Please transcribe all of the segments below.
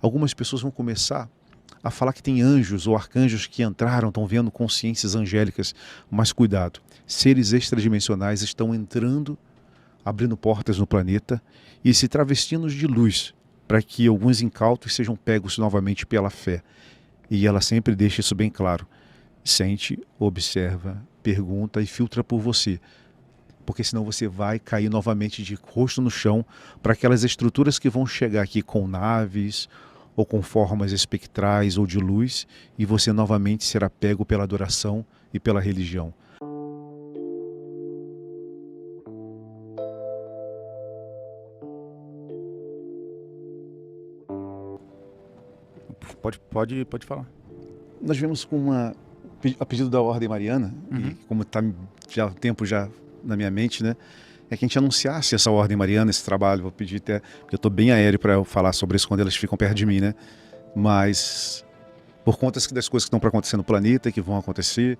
algumas pessoas vão começar a falar que tem anjos ou arcanjos que entraram, estão vendo consciências angélicas, mas cuidado, seres extradimensionais estão entrando, abrindo portas no planeta e se travestindo de luz, para que alguns incautos sejam pegos novamente pela fé. E ela sempre deixa isso bem claro. Sente, observa, pergunta e filtra por você. Porque senão você vai cair novamente de rosto no chão para aquelas estruturas que vão chegar aqui com naves ou com formas espectrais ou de luz, e você novamente será pego pela adoração e pela religião. Pode falar. Nós vemos com a pedido da Ordem Mariana, e como está já o tempo já na minha mente, né, é que a gente anunciasse essa Ordem Mariana, esse trabalho. Vou pedir até, porque eu estou bem aéreo para eu falar sobre isso quando elas ficam perto de mim, né? Mas por conta das coisas que estão para acontecer no planeta, que vão acontecer,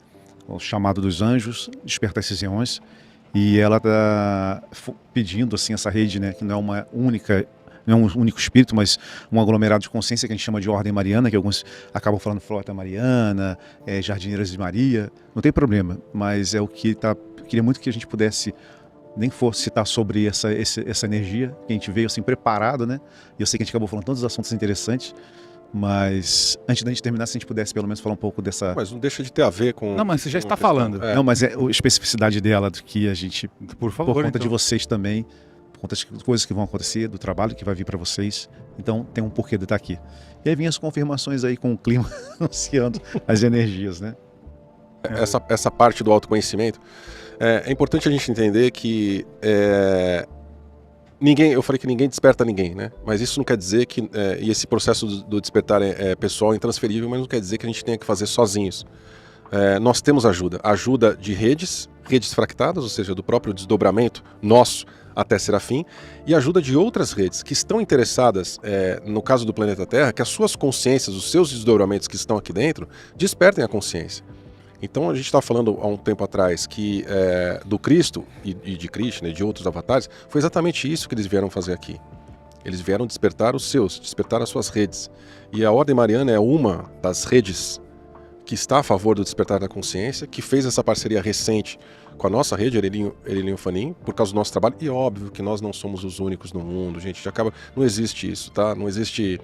o chamado dos anjos, despertar esses eões, e ela está pedindo assim essa rede, né, que não é uma única, não é um único espírito, mas um aglomerado de consciência que a gente chama de Ordem Mariana, que alguns acabam falando Frota Mariana, Jardineiras de Maria. Não tem problema, mas é o que está. Queria muito que a gente pudesse nem fosse citar sobre essa energia, que a gente veio assim preparado, né? E eu sei que a gente acabou falando todos os assuntos interessantes, mas antes da gente terminar, se a gente pudesse pelo menos falar um pouco dessa... Mas não deixa de ter a ver com... Não, mas você já está falando. Não, mas é a especificidade dela, do que a gente... Por favor, por conta então. de vocês também, por conta das coisas que vão acontecer, do trabalho que vai vir para vocês. Então tem um porquê de estar aqui. E aí vem as confirmações aí com o clima anunciando as energias, né? Essa parte do autoconhecimento, é importante a gente entender que eu falei que ninguém desperta ninguém, né? Mas isso não quer dizer que, e esse processo do despertar é pessoal, intransferível, mas não quer dizer que a gente tenha que fazer sozinhos. Nós temos ajuda de redes fractadas, ou seja, do próprio desdobramento nosso até Serafim, e ajuda de outras redes que estão interessadas, no caso do planeta Terra, que as suas consciências, os seus desdobramentos que estão aqui dentro, despertem a consciência. Então a gente estava falando há um tempo atrás que do Cristo e de Krishna e de outros avatares, foi exatamente isso que eles vieram fazer aqui. Eles vieram despertar os seus, despertar as suas redes. E a Ordem Mariana é uma das redes que está a favor do despertar da consciência, que fez essa parceria recente com a nossa rede, Erelinho Fanim, por causa do nosso trabalho. E óbvio que nós não somos os únicos no mundo, gente. Já acaba, não existe isso, tá? Não existe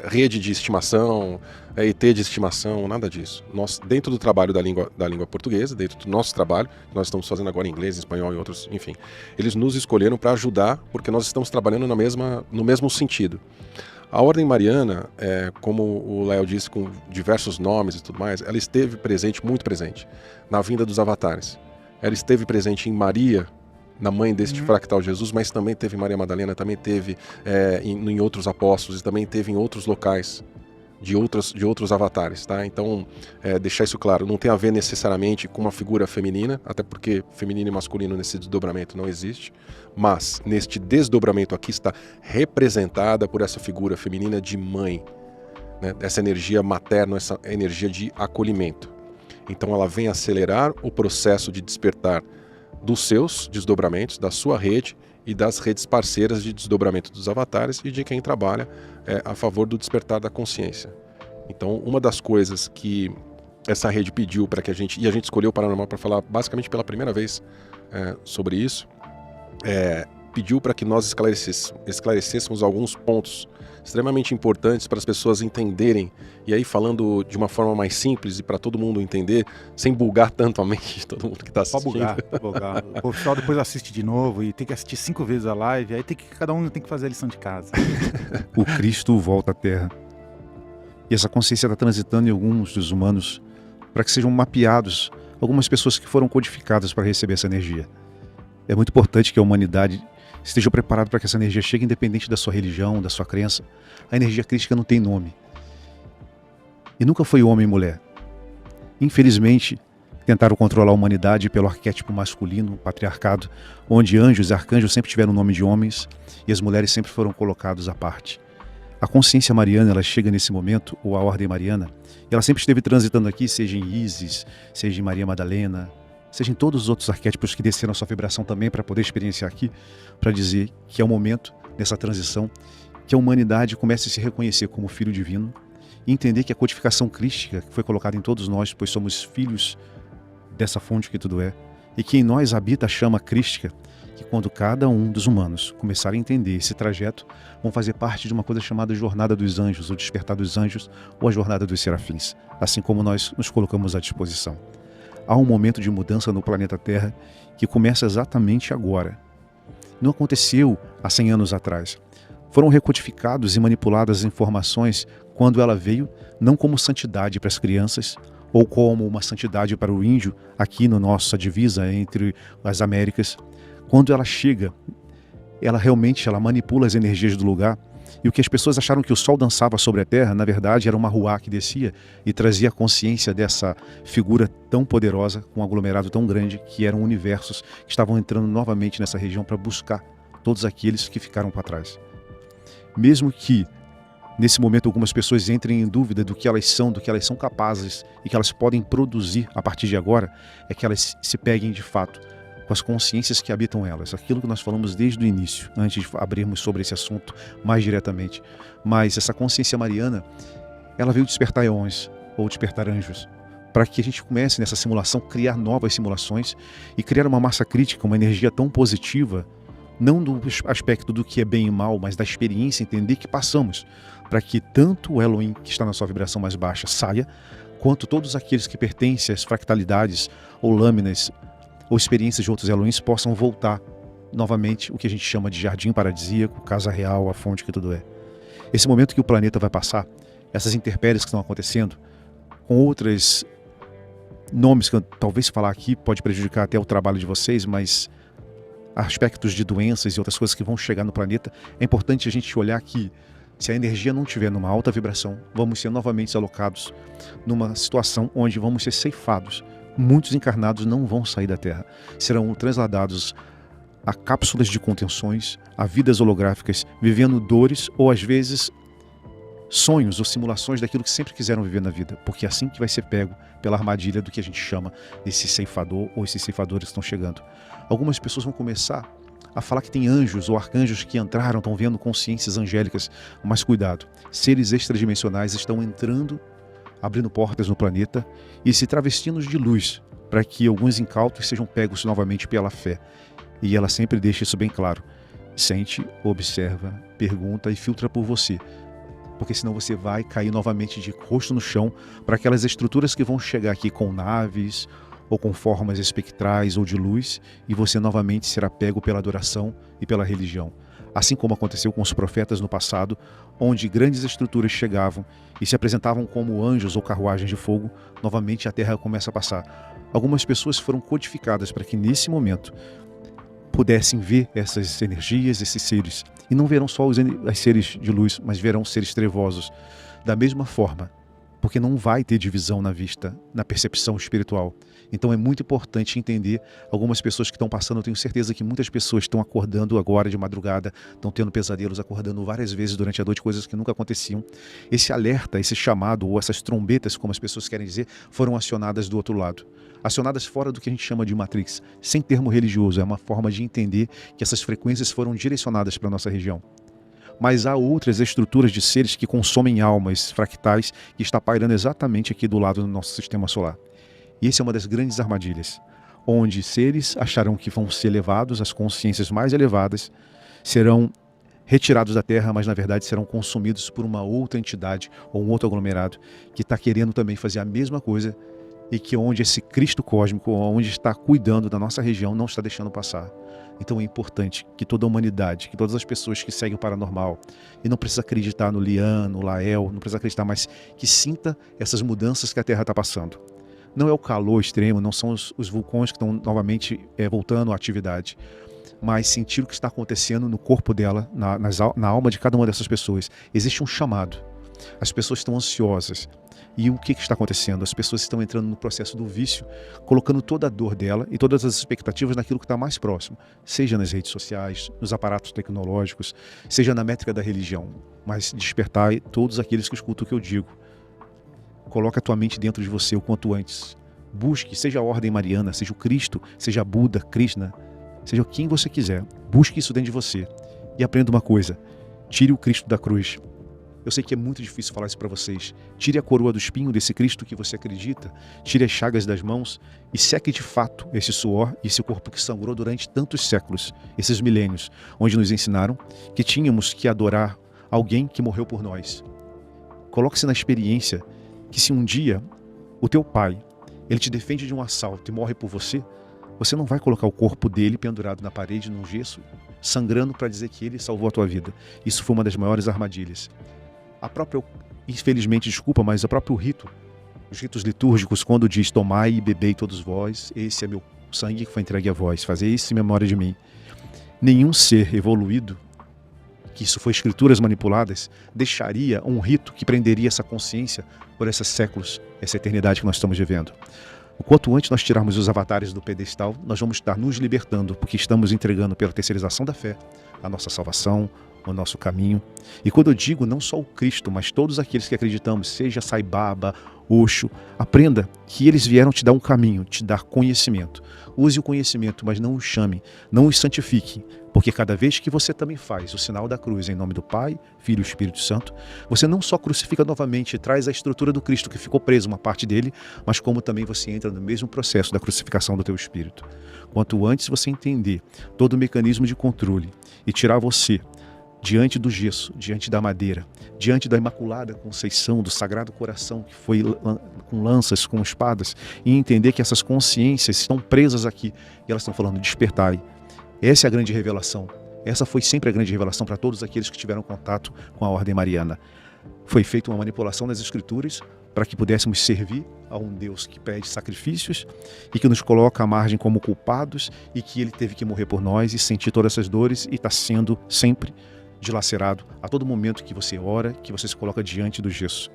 rede de estimação, ET de estimação, nada disso. Nós, dentro do trabalho da língua portuguesa, dentro do nosso trabalho, que nós estamos fazendo agora em inglês, em espanhol e outros, enfim, eles nos escolheram para ajudar, porque nós estamos trabalhando no mesmo sentido. A Ordem Mariana, como o Léo disse, com diversos nomes e tudo mais, ela esteve presente, muito presente, na vinda dos avatares. Ela esteve presente em Maria, na mãe deste fractal Jesus, mas também teve Maria Madalena, também teve em outros apóstolos, e também teve em outros locais de outros avatares, tá? Então, deixar isso claro, não tem a ver necessariamente com uma figura feminina, até porque feminino e masculino nesse desdobramento não existe, mas neste desdobramento aqui está representada por essa figura feminina de mãe, né? Essa energia materna, essa energia de acolhimento. Então ela vem acelerar o processo de despertar dos seus desdobramentos, da sua rede e das redes parceiras de desdobramento dos avatares e de quem trabalha a favor do despertar da consciência. Então, uma das coisas que essa rede pediu para que a gente escolheu o Paranormal para falar basicamente pela primeira vez sobre isso, pediu para que nós esclarecêssemos alguns pontos extremamente importantes para as pessoas entenderem, e aí falando de uma forma mais simples e para todo mundo entender, sem bugar tanto a mente de todo mundo que está assistindo. Bugar. O pessoal depois assiste de novo e tem que assistir 5 vezes a live, aí cada um tem que fazer a lição de casa. O Cristo volta à Terra. E essa consciência está transitando em alguns dos humanos para que sejam mapeados algumas pessoas que foram codificadas para receber essa energia. É muito importante que a humanidade esteja preparada para que essa energia chegue independente da sua religião, da sua crença. A energia crística não tem nome. E nunca foi homem e mulher. Infelizmente, tentaram controlar a humanidade pelo arquétipo masculino, o patriarcado, onde anjos e arcanjos sempre tiveram o nome de homens e as mulheres sempre foram colocadas à parte. A consciência mariana, ela chega nesse momento, ou a Ordem Mariana, e ela sempre esteve transitando aqui, seja em Isis, seja em Maria Madalena, seja em todos os outros arquétipos que desceram a sua vibração também para poder experienciar aqui, para dizer que é o momento, nessa transição, que a humanidade comece a se reconhecer como filho divino e entender que a codificação crística que foi colocada em todos nós, pois somos filhos dessa fonte que tudo é, e que em nós habita a chama crística, que quando cada um dos humanos começar a entender esse trajeto, vão fazer parte de uma coisa chamada Jornada dos Anjos, o Despertar dos Anjos, ou a Jornada dos Serafins, assim como nós nos colocamos à disposição. Há um momento de mudança no planeta Terra que começa exatamente agora. Não aconteceu há 100 anos atrás. Foram recodificados e manipuladas as informações quando ela veio, não como santidade para as crianças, ou como uma santidade para o índio, aqui na nossa divisa entre as Américas. Quando ela chega, ela manipula as energias do lugar, e o que as pessoas acharam que o sol dançava sobre a terra, na verdade era uma ruá que descia e trazia a consciência dessa figura tão poderosa, com um aglomerado tão grande, que eram universos que estavam entrando novamente nessa região para buscar todos aqueles que ficaram para trás. Mesmo que nesse momento algumas pessoas entrem em dúvida do que elas são capazes e que elas podem produzir a partir de agora, é que elas se peguem de fato com as consciências que habitam elas. Aquilo que nós falamos desde o início, antes de abrirmos sobre esse assunto mais diretamente. Mas essa consciência mariana, ela veio despertar eons, ou despertar anjos, para que a gente comece nessa simulação, criar novas simulações e criar uma massa crítica, uma energia tão positiva, não do aspecto do que é bem e mal, mas da experiência, entender que passamos, para que tanto o Elohim, que está na sua vibração mais baixa, saia, quanto todos aqueles que pertencem às fractalidades ou lâminas ou experiências de outros Elohims possam voltar novamente o que a gente chama de jardim paradisíaco, casa real, a fonte que tudo é. Esse momento que o planeta vai passar, essas intempéries que estão acontecendo, com outros nomes que eu talvez falar aqui pode prejudicar até o trabalho de vocês, mas aspectos de doenças e outras coisas que vão chegar no planeta, é importante a gente olhar que se a energia não estiver numa alta vibração, vamos ser novamente alocados numa situação onde vamos ser ceifados. Muitos encarnados não vão sair da Terra. Serão transladados a cápsulas de contenções, a vidas holográficas, vivendo dores ou às vezes sonhos ou simulações daquilo que sempre quiseram viver na vida, porque é assim que vai ser pego pela armadilha do que a gente chama esse ceifador ou esses ceifadores que estão chegando. Algumas pessoas vão começar a falar que tem anjos ou arcanjos que entraram, estão vendo consciências angélicas, mas cuidado, seres extradimensionais estão entrando, abrindo portas no planeta e se travestindo de luz, para que alguns incautos sejam pegos novamente pela fé. E ela sempre deixa isso bem claro. Sente, observa, pergunta e filtra por você. Porque senão você vai cair novamente de rosto no chão para aquelas estruturas que vão chegar aqui com naves ou com formas espectrais ou de luz, e você novamente será pego pela adoração e pela religião. Assim como aconteceu com os profetas no passado, onde grandes estruturas chegavam e se apresentavam como anjos ou carruagens de fogo, novamente a Terra começa a passar. Algumas pessoas foram codificadas para que nesse momento pudessem ver essas energias, esses seres, e não verão só os seres de luz, mas verão seres trevosos. Da mesma forma, porque não vai ter divisão na vista, na percepção espiritual. Então é muito importante entender algumas pessoas que estão passando, eu tenho certeza que muitas pessoas estão acordando agora de madrugada, estão tendo pesadelos, acordando várias vezes durante a noite, coisas que nunca aconteciam. Esse alerta, esse chamado, ou essas trombetas, como as pessoas querem dizer, foram acionadas do outro lado. Acionadas fora do que a gente chama de matrix, sem termo religioso, é uma forma de entender que essas frequências foram direcionadas para a nossa região. Mas há outras estruturas de seres que consomem almas fractais que está pairando exatamente aqui do lado do nosso sistema solar. E essa é uma das grandes armadilhas, onde seres acharão que vão ser levados, as consciências mais elevadas serão retirados da Terra, mas na verdade serão consumidos por uma outra entidade ou um outro aglomerado que está querendo também fazer a mesma coisa e que onde esse Cristo cósmico, onde está cuidando da nossa região, não está deixando passar. Então é importante que toda a humanidade, que todas as pessoas que seguem o paranormal, e não precisa acreditar no Lian, no Lael, não precisa acreditar, mas que sinta essas mudanças que a Terra está passando. Não é o calor extremo, não são os vulcões que estão novamente voltando à atividade, mas sentir o que está acontecendo no corpo dela, na alma de cada uma dessas pessoas. Existe um chamado. As pessoas estão ansiosas. E o que está acontecendo? As pessoas estão entrando no processo do vício, colocando toda a dor dela e todas as expectativas naquilo que está mais próximo, seja nas redes sociais, nos aparatos tecnológicos, seja na métrica da religião. Mas despertai todos aqueles que escutam o que eu digo. Coloca a tua mente dentro de você o quanto antes. Busque, seja a ordem mariana, seja o Cristo, seja Buda, Krishna, seja quem você quiser. Busque isso dentro de você. E aprenda uma coisa, Tire o Cristo da cruz. Eu sei que é muito difícil falar isso para vocês. Tire a coroa do espinho desse Cristo que você acredita, tire as chagas das mãos e seque de fato esse suor e esse corpo que sangrou durante tantos séculos, esses milênios, onde nos ensinaram que tínhamos que adorar alguém que morreu por nós. Coloque-se na experiência que se um dia o teu pai, ele te defende de um assalto e morre por você, você não vai colocar o corpo dele pendurado na parede, num gesso, sangrando para dizer que ele salvou a tua vida. Isso foi uma das maiores armadilhas. A própria, infelizmente, desculpa, mas o próprio rito, os ritos litúrgicos, quando diz tomai e bebei todos vós, esse é meu sangue que foi entregue a vós, fazer isso em memória de mim. Nenhum ser evoluído, que isso foi escrituras manipuladas, deixaria um rito que prenderia essa consciência por esses séculos, essa eternidade que nós estamos vivendo. O quanto antes nós tirarmos os avatares do pedestal, nós vamos estar nos libertando, porque estamos entregando pela terceirização da fé a nossa salvação, o nosso caminho. E quando eu digo não só o Cristo, mas todos aqueles que acreditamos, seja Sai Baba, Osho, aprenda que eles vieram te dar um caminho, te dar conhecimento. Use o conhecimento, mas não o chame, não o santifique, porque cada vez que você também faz o sinal da cruz em nome do Pai, Filho e Espírito Santo, você não só crucifica novamente e traz a estrutura do Cristo que ficou preso, uma parte dele, mas como também você entra no mesmo processo da crucificação do teu espírito. Quanto antes você entender todo o mecanismo de controle e tirar você diante do gesso, diante da madeira, diante da Imaculada Conceição, do Sagrado Coração, que foi com lanças, com espadas, e entender que essas consciências estão presas aqui, e elas estão falando, despertai. Essa é a grande revelação. Essa foi sempre a grande revelação para todos aqueles que tiveram contato com a Ordem Mariana. Foi feita uma manipulação das Escrituras para que pudéssemos servir a um Deus que pede sacrifícios e que nos coloca à margem como culpados e que Ele teve que morrer por nós e sentir todas essas dores e está sendo sempre dilacerado a todo momento que você ora, que você se coloca diante do gesso.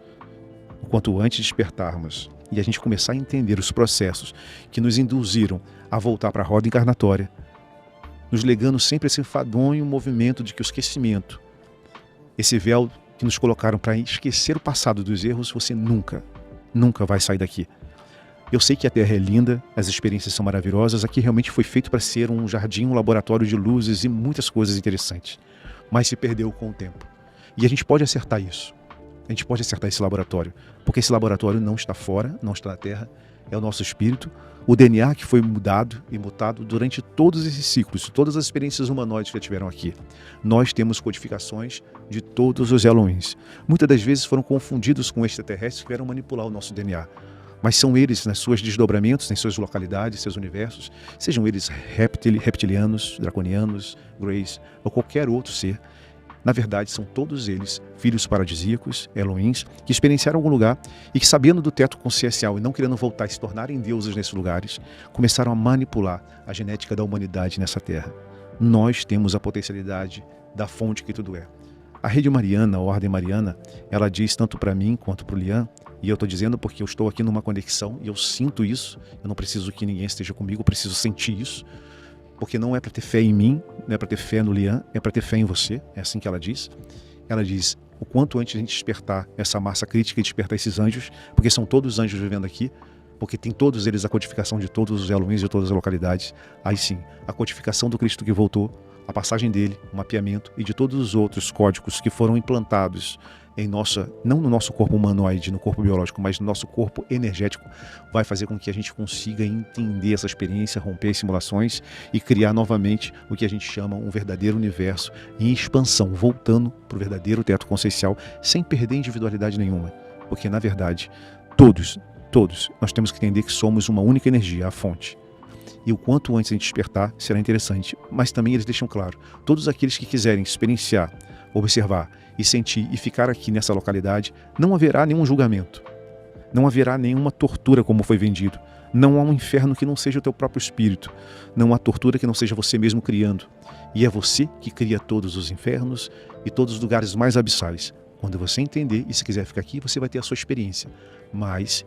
O quanto antes despertarmos e a gente começar a entender os processos que nos induziram a voltar para a roda encarnatória, nos legando sempre esse enfadonho movimento de que o esquecimento, esse véu que nos colocaram para esquecer o passado dos erros, você nunca vai sair daqui. Eu sei que a Terra é linda, as experiências são maravilhosas, aqui realmente foi feito para ser um jardim, um laboratório de luzes e muitas coisas interessantes. Mas se perdeu com o tempo. E a gente pode acertar isso. A gente pode acertar esse laboratório. Porque esse laboratório não está fora, não está na Terra. É o nosso espírito. O DNA que foi mudado e mutado durante todos esses ciclos, todas as experiências humanoides que tiveram aqui. Nós temos codificações de todos os Elohims. Muitas das vezes foram confundidos com extraterrestres que vieram manipular o nosso DNA. Mas são eles, nas suas desdobramentos, nas suas localidades, seus universos, sejam eles reptilianos, draconianos, greys ou qualquer outro ser, na verdade são todos eles filhos paradisíacos, Elohims, que experienciaram algum lugar e que, sabendo do teto consciencial e não querendo voltar e se tornarem deuses nesses lugares, começaram a manipular a genética da humanidade nessa terra. Nós temos a potencialidade da fonte que tudo é. A Rede Mariana, a Ordem Mariana, ela diz tanto para mim quanto para o Lian, e eu estou dizendo porque eu estou aqui numa conexão e eu sinto isso, eu não preciso que ninguém esteja comigo, eu preciso sentir isso, porque não é para ter fé em mim, não é para ter fé no Lian, é para ter fé em você, é assim que ela diz. Ela diz, o quanto antes a gente despertar essa massa crítica e despertar esses anjos, porque são todos anjos vivendo aqui, porque tem todos eles a codificação de todos os Elohims de todas as localidades, aí sim, a codificação do Cristo que voltou, a passagem dele, o mapeamento e de todos os outros códigos que foram implantados em não no nosso corpo humanoide, no corpo biológico, mas no nosso corpo energético, vai fazer com que a gente consiga entender essa experiência, romper simulações e criar novamente o que a gente chama um verdadeiro universo em expansão, voltando para o verdadeiro teto consciencial, sem perder individualidade nenhuma. Porque, na verdade, todos, nós temos que entender que somos uma única energia, a fonte. E o quanto antes a gente despertar, será interessante. Mas também eles deixam claro, todos aqueles que quiserem experienciar, observar e sentir e ficar aqui nessa localidade, não haverá nenhum julgamento. Não haverá nenhuma tortura como foi vendido. Não há um inferno que não seja o teu próprio espírito. Não há tortura que não seja você mesmo criando. E é você que cria todos os infernos e todos os lugares mais abissais. Quando você entender e se quiser ficar aqui, você vai ter a sua experiência. Mas,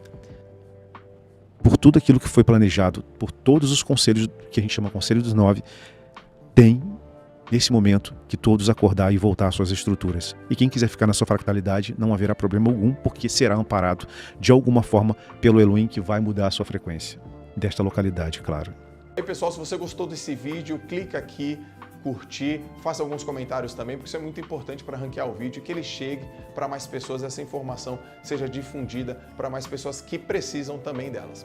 por tudo aquilo que foi planejado, por todos os conselhos que a gente chama Conselho dos 9, tem nesse momento que todos acordar e voltar às suas estruturas. E quem quiser ficar na sua fractalidade, não haverá problema algum, porque será amparado de alguma forma pelo Elohim que vai mudar a sua frequência. Desta localidade, claro. E aí, pessoal, se você gostou desse vídeo, clica aqui, curtir, faça alguns comentários também, porque isso é muito importante para ranquear o vídeo e que ele chegue para mais pessoas, essa informação seja difundida para mais pessoas que precisam também delas.